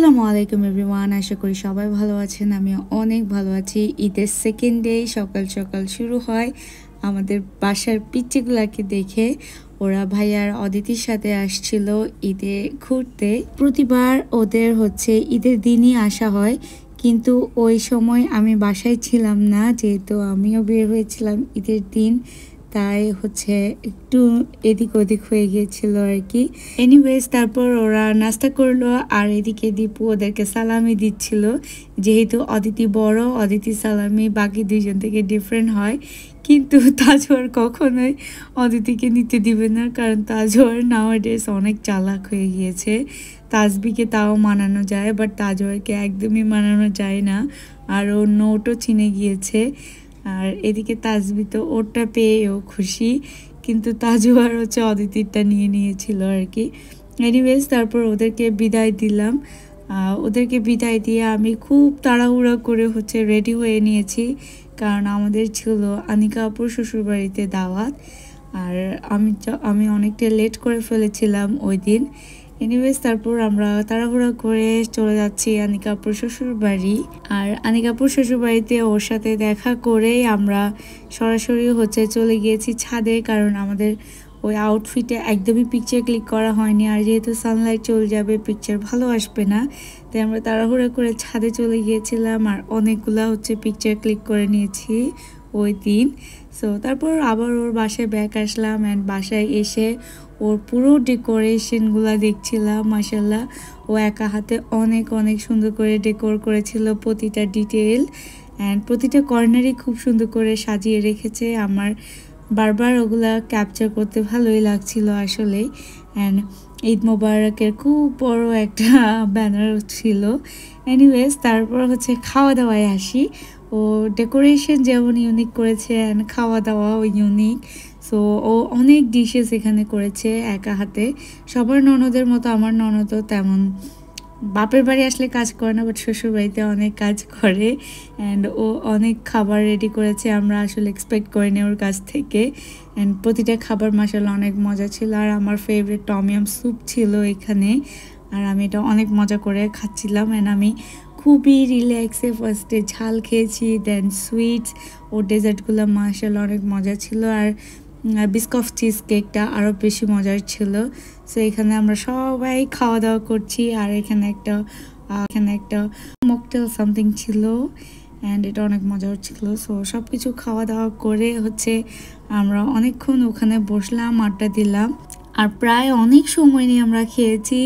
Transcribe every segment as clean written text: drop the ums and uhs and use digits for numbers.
আসসালামু আলাইকুম এভরিওয়ান, আশা করি সবাই ভালো আছেন। আমি অনেক ভালো আছি। ঈদের সেকেন্ড ডে সকাল সকাল শুরু হয় আমাদের বাসার পিচ্চিগুলাকে দেখে। ওরা ভাইয়ার অদিতির সাথে আসছিল ঈদে ঘুরতে। প্রতিবার ওদের ঈদের দিনই আসা হয়, কিন্তু ওই সময় আমি বাসায় ছিলাম না, যেহেতু আমিও বের হয়েছিলাম ঈদের দিন, তাই একটু এদিক ওদিক হয়ে গিয়েছিল আর কি। এনিওয়েজ তারপর ওরা নাস্তা করলো, আর এদিকে দীপু ওদেরকে সালামি দিচ্ছিল। যেহেতু অদিতি বড়, অদিতি সালামি বাকি দুইজন থেকে ডিফারেন্ট হয়, কিন্তু তাজওয়ার কখনোই অদিতিকে নিতে দিবে না, কারণ তাজওয়ার নাওয়াডেজ অনেক চালাক হয়ে গিয়েছে। তাজবিকে তাও মানানো যায়, বাট তাজওয়ারকে একদমই মানানো যায় না, আর ওর নোটও চিনে গিয়েছে। আর এদিকে তাজবি তো ওরটা পেয়েও খুশি, কিন্তু তাজওয়ার অদিতিরটা নিয়ে নিয়েছিল আর কি। এনিওয়েজ তারপর ওদেরকে বিদায় দিলাম। ওদেরকে বিদায় দিয়ে আমি খুব তাড়াহুড়া করে রেডি হয়ে নিয়েছি, কারণ আমাদের ছিল আনিকা আপুর শ্বশুরবাড়িতে দাওয়াত, আর আমি অনেকটা লেট করে ফেলেছিলাম ওই দিন। এনিওয়েজ তারপর আমরা তাড়াহুড়া করে চলে যাচ্ছি আনিকাপুর শ্বশুর বাড়ি। আর আনিকাপুর শ্বশুর বাড়িতে ওর সাথে দেখা করেই আমরা সরাসরি চলে গিয়েছি ছাদে, কারণ আমাদের ওই আউটফিটে একদমই পিকচার ক্লিক করা হয়নি, আর যেহেতু সানলাইট চলে যাবে পিকচার ভালো আসবে না, তাই আমরা তাড়াহুড়া করে ছাদে চলে গিয়েছিলাম, আর অনেকগুলা পিকচার ক্লিক করে নিয়েছি ওই দিন। সো তারপর আবার ওর বাসায় ব্যাক আসলাম, অ্যান্ড বাসায় এসে ওর পুরো ডেকোরেশনগুলো দেখছিলাম। মাশাল্লাহ, ও একা হাতে অনেক অনেক সুন্দর করে ডেকোর করেছিল প্রতিটা ডিটেল, অ্যান্ড প্রতিটা কর্নারই খুব সুন্দর করে সাজিয়ে রেখেছে। আমার বারবার ওগুলা ক্যাপচার করতে ভালোই লাগছিল আসলে। অ্যান্ড ঈদ মোবারকের খুব বড় একটা ব্যানার ছিল। এনিওয়েজ তারপর খাওয়া দাওয়ায় আসি। ও ডেকোরেশন যেমন ইউনিক করেছে, অ্যান্ড খাওয়া দাওয়াও ইউনিক। সো ও অনেক ডিশেস এখানে করেছে একা হাতে। সবার ননদের মতো আমার ননদও তেমন বাপের বাড়ি আসলে কাজ করে না, বাট শ্বশুর বাড়িতে অনেক কাজ করে, অ্যান্ড ও অনেক খাবার রেডি করেছে। আমরা আসলে এক্সপেক্ট করিনি ওর কাছ থেকে, অ্যান্ড প্রতিটা খাবার মাশাআল্লাহ অনেক মজা ছিল। আর আমার ফেভারিট টমিয়াম স্যুপ ছিল এখানে, আর আমি এটা অনেক মজা করে খাচ্ছিলাম। অ্যান্ড আমি খুবই রিল্যাক্সে ফার্স্টে ঝাল খেয়েছি, দেন সুইটস ও ডেজার্টগুলো মাশাআল্লাহ অনেক মজা ছিল। আর বিস্কফ চিজ কেকটা আরও বেশি মজার ছিল। সো এখানে আমরা সবাই খাওয়া দাওয়া করছি, আর এখানে একটা মকটেল সামথিং ছিল, অ্যান্ড এটা অনেক মজার ছিল। সো সব কিছু খাওয়া দাওয়া করে আমরা অনেকক্ষণ ওখানে বসলাম, আড্ডা দিলাম, আর প্রায় অনেক সময় নিয়ে আমরা খেয়েছি।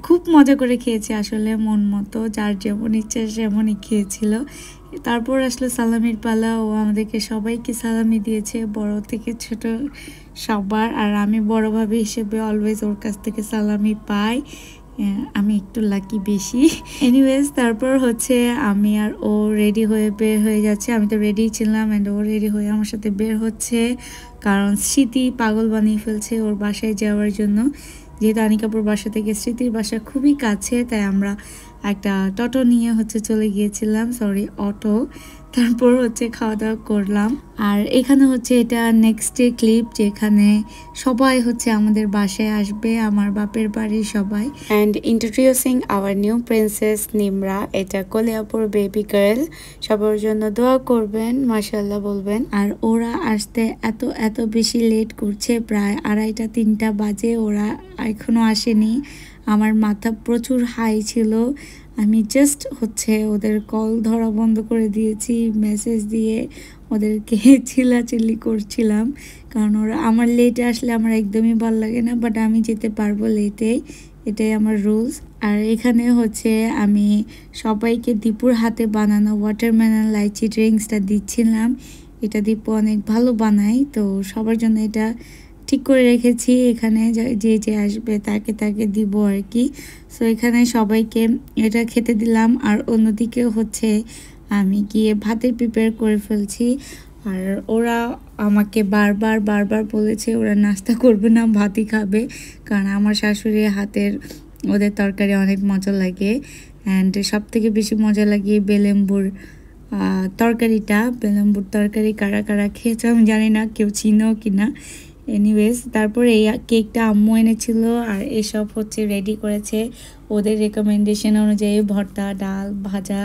খুব মজা করে খেয়েছি আসলে, মন মতো যার যেমন ইচ্ছা সেমনই খেয়েছিল। তারপর আসলে সালামির পালা, ও আমাদেরকে সবাইকে সালামি দিয়েছে, বড় থেকে ছোট সবার। আর আমি বড় ভাবে হিসেবে অলওয়েজ ওর কাছ থেকে সালামি পাই, আমি একটু লাকি বেশি। এনিওয়েজ তারপর আমি আর ও রেডি হয়ে বের হয়ে যাচ্ছে। আমি তো রেডি ছিলাম, অ্যান্ড ও রেডি হয়ে আমার সাথে বের হচ্ছে, কারণ স্মৃতি পাগল বানিয়ে ফেলছে ওর বাসায় যাওয়ার জন্য। যেহেতু আনিকাপুর বাসা থেকে স্মৃতির বাসা খুবই কাছে, তাই আমরা একটা টোটো নিয়ে চলে গিয়েছিলাম, অটো। তারপর খাওয়া দাওয়া করলাম। আর এখানে এটা নেক্সট ডে ক্লিপ, যেখানে সবাই আমাদের বাসায় আসবে, আমার বাপের বাড়ির সবাই। And introducing our new princess Nimra, এটা কলিয়াপুর বেবি গার্ল। সবার জন্য দোয়া করবেন, মাশাআল্লাহ বলবেন। আর ওরা আসতে এত বেশি লেট করছে, প্রায় 2:30-3টা বাজে, ওরা এখনো আসেনি। আমার মাথা প্রচুর হাই ছিল, আমি জাস্ট ওদের কল ধরা বন্ধ করে দিয়েছি, মেসেজ দিয়ে ওদেরকে চিল্লাচিল্লি করছিলাম, কারণ ওরা আমার লেটে আসলে আমার একদমই ভালো লাগে না, বাট আমি যেতে পারবো লেটেই, এটাই আমার রুলস। আর এখানে আমি সবাইকে দীপুর হাতে বানানো ওয়াটারমেলন লাইচি ড্রিঙ্কসটা দিচ্ছিলাম। এটা দীপু অনেক ভালো বানায়, তো সবার জন্য এটা ঠিক করে রেখেছি। এখানে যে আসবে তাকে দিব আর কি। সো এখানে সবাইকে এটা খেতে দিলাম, আর অন্যদিকে আমি গিয়ে ভাতের প্রিপেয়ার করে ফেলছি। আর ওরা আমাকে বারবার বলেছে ওরা নাস্তা করবে না, ভাতই খাবে, কারণ আমার শাশুড়ির হাতের ওদের তরকারি অনেক মজা লাগে। অ্যান্ড সব থেকে বেশি মজা লাগে বেলেম্বুর তরকারিটা। বেলেম্বুর তরকারি কারা কারা খেয়েছো আমি জানি না, কেউ চিনো কিনা। এনিওয়েজ তারপরে এই কেকটা আম্মু এনেছিল আর এসব হচ্ছে রেডি করেছে ওদের রেকমেন্ডেশন অনুযায়ী। ভর্তা, ডাল, ভাজা,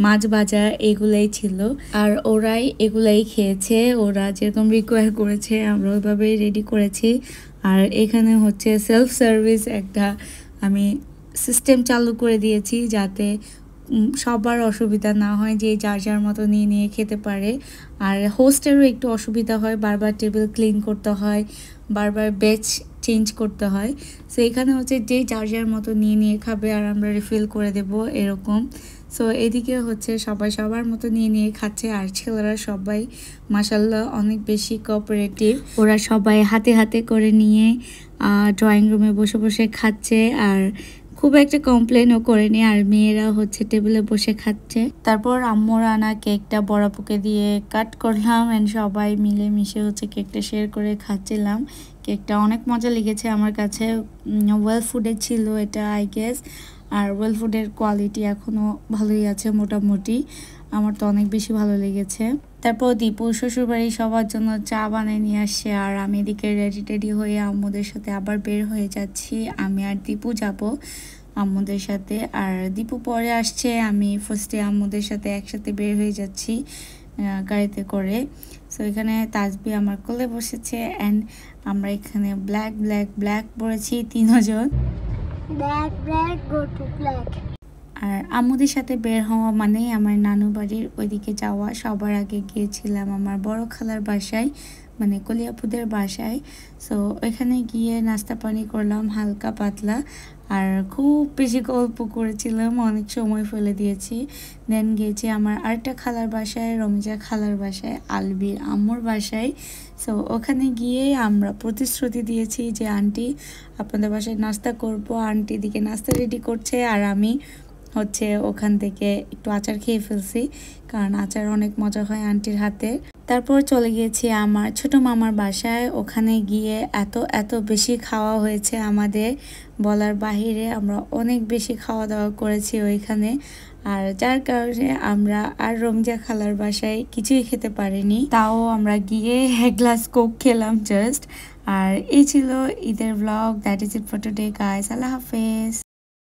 মাছ ভাজা এগুলাই ছিল আর ওরাই এগুলাই খেয়েছে। ওরা যেরকম রিকোয়ার করেছে আমরা ওইভাবেই রেডি করেছি। আর এখানে হচ্ছে সেলফ সার্ভিস একটা আমি সিস্টেম চালু করে দিয়েছি যাতে সবার অসুবিধা না হয়, যে যার যার মতো নিয়ে নিয়ে খেতে পারে। আর হোস্টেরও একটু অসুবিধা হয়, বারবার টেবিল ক্লিন করতে হয়, বারবার বেচ চেঞ্জ করতে হয়। সো এখানে হচ্ছে যে যার যার মতো নিয়ে নিয়ে খাবে আর আমরা রিফিল করে দেব এরকম। সো এদিকে হচ্ছে সবাই সবার মতো নিয়ে নিয়ে খাচ্ছে আর ছেলেরা সবাই মাশাল্লাহ অনেক বেশি কোঅপারেটিভ। ওরা সবাই হাতে হাতে করে নিয়ে ড্রয়িং রুমে বসে বসে খাচ্ছে আর খুব একটা কমপ্লেনও করেনি। আর মেয়েরা হচ্ছে টেবিলে বসে খাচ্ছে। তারপর আম্মুর আনা কেকটা বড় আপুকে দিয়ে কাট করলাম অ্যান্ড সবাই মিলে মিশে হচ্ছে কেকটা শেয়ার করে খাচ্ছিলাম। কেকটা অনেক মজা লেগেছে আমার কাছে। ওয়েল ফুডের ছিল এটা আই গেস। আর ওয়েল ফুডের কোয়ালিটি এখনও ভালোই আছে মোটামুটি। আমার তো অনেক বেশি ভালো লেগেছে। তারপর দীপু শ্বশুরবাড়ি সবার জন্য চা বানিয়ে নিয়ে আসছে আর আমি এদিকে রেডি টেডি হয়ে আম্মুদের সাথে আবার বের হয়ে যাচ্ছি। আমি আর দীপু যাব আম্মুদের সাথে, আর দীপু পরে আসছে। আমি ফার্স্টে আম্মুদের সাথে একসাথে বের হয়ে যাচ্ছি গাড়িতে করে। সো এখানে তাসবি আমার কোলে বসেছে অ্যান্ড আমরা এখানে ব্ল্যাক ব্ল্যাক ব্ল্যাক পরেছি তিনজন। Black black go to black. আর আম্মুদের সাথে বের হওয়া মানে আমার নানু বাড়ির ওইদিকে যাওয়া। সবার আগে গিয়েছিলাম আমার বড় খালার বাসায়, মানে কলিয়াপুদের বাসায়। সো ওইখানে গিয়ে নাস্তা পানি করলাম হালকা পাতলা, আর খুব বেশি গল্প করেছিলাম, অনেক সময় ফেলে দিয়েছি। দেন গিয়েছি আমার আরেকটা খালার বাসায়, রমিজা খালার বাসায়, আলবির আম্মুর বাসায়। সো ওখানে গিয়ে আমরা প্রতিশ্রুতি দিয়েছি যে আন্টি আপনাদের বাসায় নাস্তা করব। আন্টি দিকে নাস্তা রেডি করছে আর আমি হচ্ছে ওখান থেকে একটু আচার খেয়ে ফেলছি, কারণ আচার অনেক মজা হয় আন্টির হাতে। তারপর চলে গিয়েছি আমার ছোট মামার বাসায়। ওখানে গিয়ে এত এত বেশি খাওয়া হয়েছে আমাদের বলার বাহিরে। আমরা অনেক বেশি খাওয়া দাওয়া করেছি ওইখানে, আর যার কারণে আমরা আর রমজা খালার বাসায় কিছুই খেতে পারিনি। তাও আমরা গিয়ে এক গ্লাস কোক খেলাম জাস্ট। আর এই ছিল ঈদের blog. That is it for today guys. আল্লাহ হাফেজ।